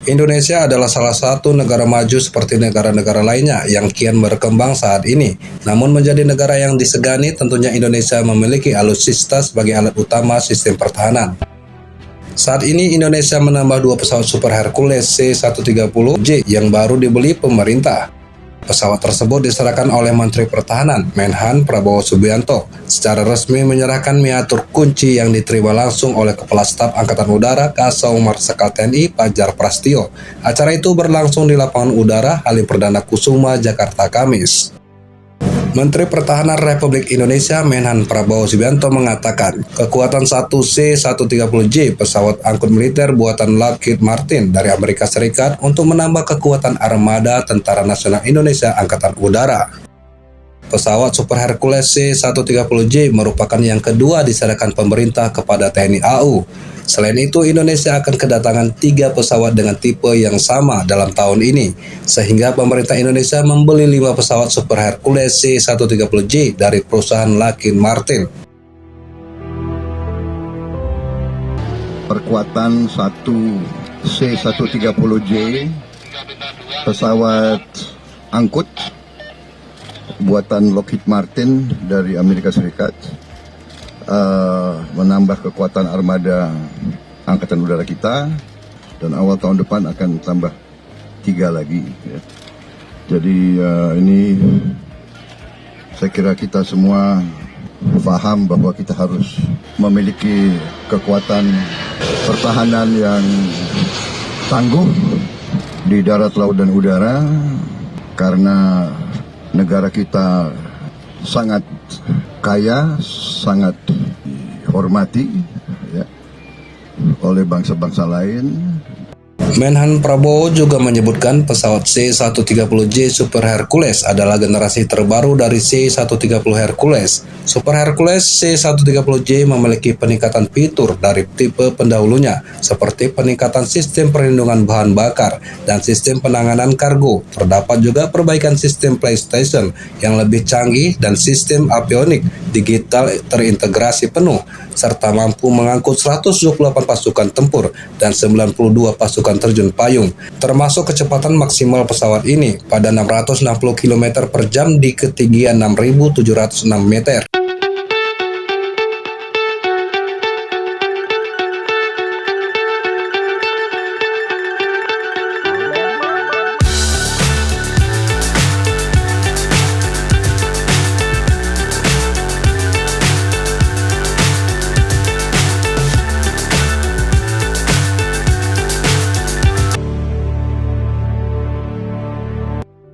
Indonesia adalah salah satu negara maju seperti negara-negara lainnya yang kian berkembang saat ini. Namun menjadi negara yang disegani, tentunya Indonesia memiliki alutsista sebagai alat utama sistem pertahanan. Saat ini Indonesia menambah 2 pesawat Super Hercules C-130J yang baru dibeli pemerintah. Pesawat tersebut diserahkan oleh Menteri Pertahanan Menhan Prabowo Subianto secara resmi menyerahkan miniatur kunci yang diterima langsung oleh Kepala Staf Angkatan Udara Kasau Marsikal TNI Fajar Prasetyo. Acara itu berlangsung di Lapangan Udara Halim Perdana Kusuma, Jakarta, Kamis. Menteri Pertahanan Republik Indonesia Menhan Prabowo Subianto mengatakan, kekuatan 1 C-130J pesawat angkut militer buatan Lockheed Martin dari Amerika Serikat untuk menambah kekuatan armada Tentara Nasional Indonesia Angkatan Udara. Pesawat Super Hercules C-130J merupakan yang kedua diserahkan pemerintah kepada TNI AU. Selain itu, Indonesia akan kedatangan 3 pesawat dengan tipe yang sama dalam tahun ini, sehingga pemerintah Indonesia membeli 5 pesawat Super Hercules C-130J dari perusahaan Lockheed Martin. Perkuatan 1 C-130J, pesawat angkut buatan Lockheed Martin dari Amerika Serikat, menambah kekuatan armada Angkatan Udara kita, dan awal tahun depan akan tambah 3 lagi. Ya. Jadi ini saya kira kita semua paham bahwa kita harus memiliki kekuatan pertahanan yang tangguh di darat, laut, dan udara, karena negara kita sangat kaya, sangat dihormati ya, oleh bangsa-bangsa lain. Menhan Prabowo juga menyebutkan pesawat C-130J Super Hercules adalah generasi terbaru dari C-130 Hercules. Super Hercules C-130J memiliki peningkatan fitur dari tipe pendahulunya, seperti peningkatan sistem perlindungan bahan bakar dan sistem penanganan kargo. Terdapat juga perbaikan sistem PlayStation yang lebih canggih dan sistem avionik digital terintegrasi penuh, serta mampu mengangkut 128 pasukan tempur dan 92 pasukan terjun payung, termasuk kecepatan maksimal pesawat ini pada 660 km per jam di ketinggian 6.706 meter.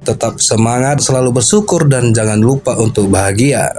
Tetap semangat, selalu bersyukur, dan jangan lupa untuk bahagia.